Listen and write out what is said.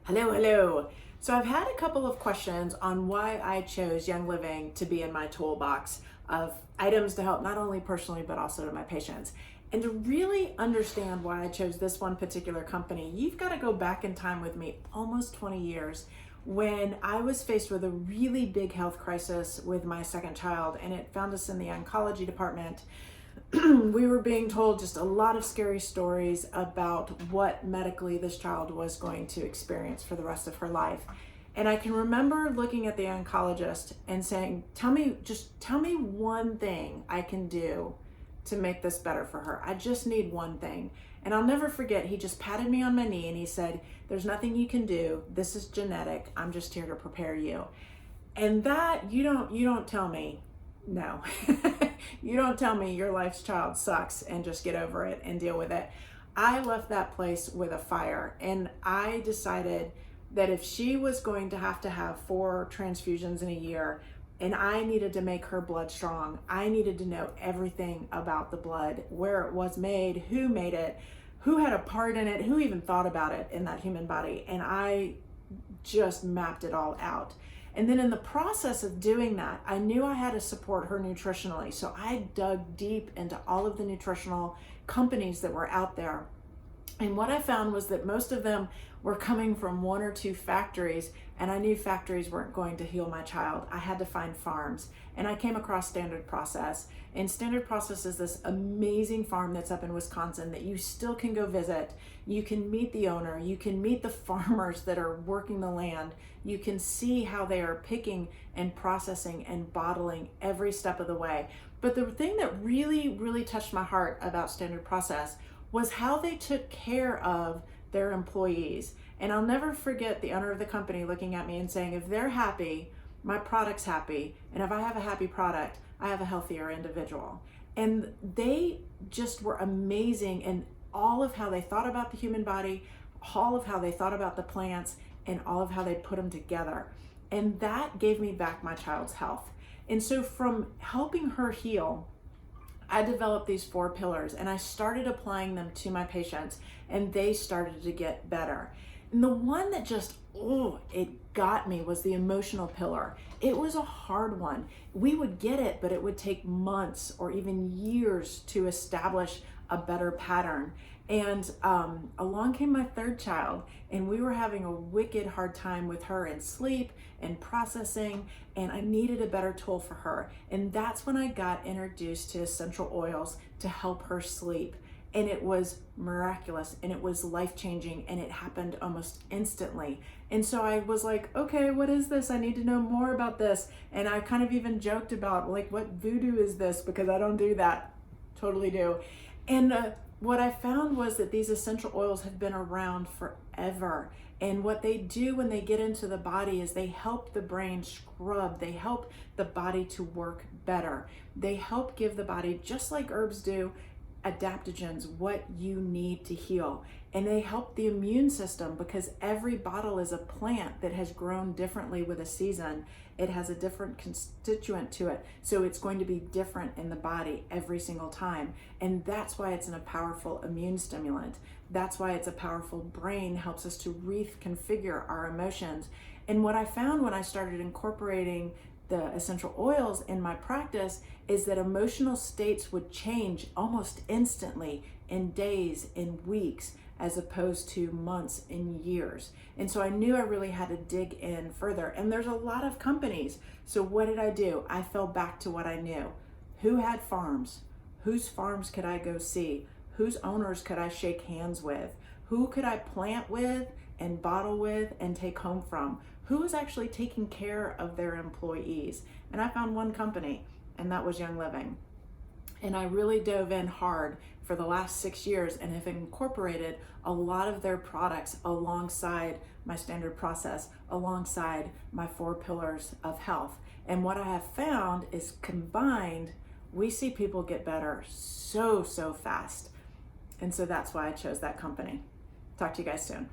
Hello, hello. So I've had a couple of questions on why I chose Young Living to be in my toolbox of items to help not only personally but also to my patients. And to really understand why I chose this one particular company, you've got to go back in time with me almost 20 years when I was faced with a really big health crisis with my second child, and it found us in the oncology department. We were being told just a lot of scary stories about what medically this child was going to experience for the rest of her life. And I can remember looking at the oncologist and saying, tell me one thing I can do to make this better for her. I just need one thing. And I'll never forget, he just patted me on my knee and he said, there's nothing you can do. This is genetic. I'm just here to prepare you. And that you don't tell me no. You don't tell me your life's child sucks and just get over it and deal with it. I left that place with a fire, and I decided that if she was going to have 4 transfusions in a year and I needed to make her blood strong, I needed to know everything about the blood, where it was made, who made it, who had a part in it, who even thought about it in that human body. And I just mapped it all out. And then in the process of doing that, I knew I had to support her nutritionally. So I dug deep into all of the nutritional companies that were out there. And what I found was that most of them were coming from 1 or 2 factories, and I knew factories weren't going to heal my child. I had to find farms, and I came across Standard Process. And Standard Process is this amazing farm that's up in Wisconsin that you still can go visit. You can meet the owner, you can meet the farmers that are working the land. You can see how they are picking and processing and bottling every step of the way. But the thing that really, really touched my heart about Standard Process was how they took care of their employees. And I'll never forget the owner of the company looking at me and saying, if they're happy, my product's happy. And if I have a happy product, I have a healthier individual. And they just were amazing in all of how they thought about the human body, all of how they thought about the plants, and all of how they put them together. And that gave me back my child's health. And so from helping her heal, I developed these 4 pillars, and I started applying them to my patients, and they started to get better. And the one that just, it got me was the emotional pillar. It was a hard one. We would get it, but it would take months or even years to establish a better pattern. And along came my 3rd child, and we were having a wicked hard time with her in sleep and processing, and I needed a better tool for her. And that's when I got introduced to essential oils to help her sleep. And it was miraculous, and it was life-changing, and it happened almost instantly. And so I was like, okay, what is this? I need to know more about this. And I kind of even joked about, like, what voodoo is this? Because I don't do that. Totally do. And what I found was that these essential oils have been around forever. And what they do when they get into the body is they help the brain scrub. They help the body to work better. They help give the body, just like herbs do, adaptogens, what you need to heal. And they help the immune system, because every bottle is a plant that has grown differently with a season. It has a different constituent to it. So it's going to be different in the body every single time. And that's why it's a powerful immune stimulant. That's why it's a powerful brain, helps us to reconfigure our emotions. And what I found when I started incorporating the essential oils in my practice is that emotional states would change almost instantly, in days, in weeks, as opposed to months and years. And so I knew I really had to dig in further. And there's a lot of companies. So what did I do? I fell back to what I knew. Who had farms? Whose farms could I go see? Whose owners could I shake hands with? Who could I plant with and bottle with and take home from? Who was actually taking care of their employees? And I found one company, and that was Young Living. And I really dove in hard for the last 6 years and have incorporated a lot of their products alongside my Standard Process, alongside my 4 pillars of health. And what I have found is, combined, we see people get better so fast. And so that's why I chose that company. Talk to you guys soon.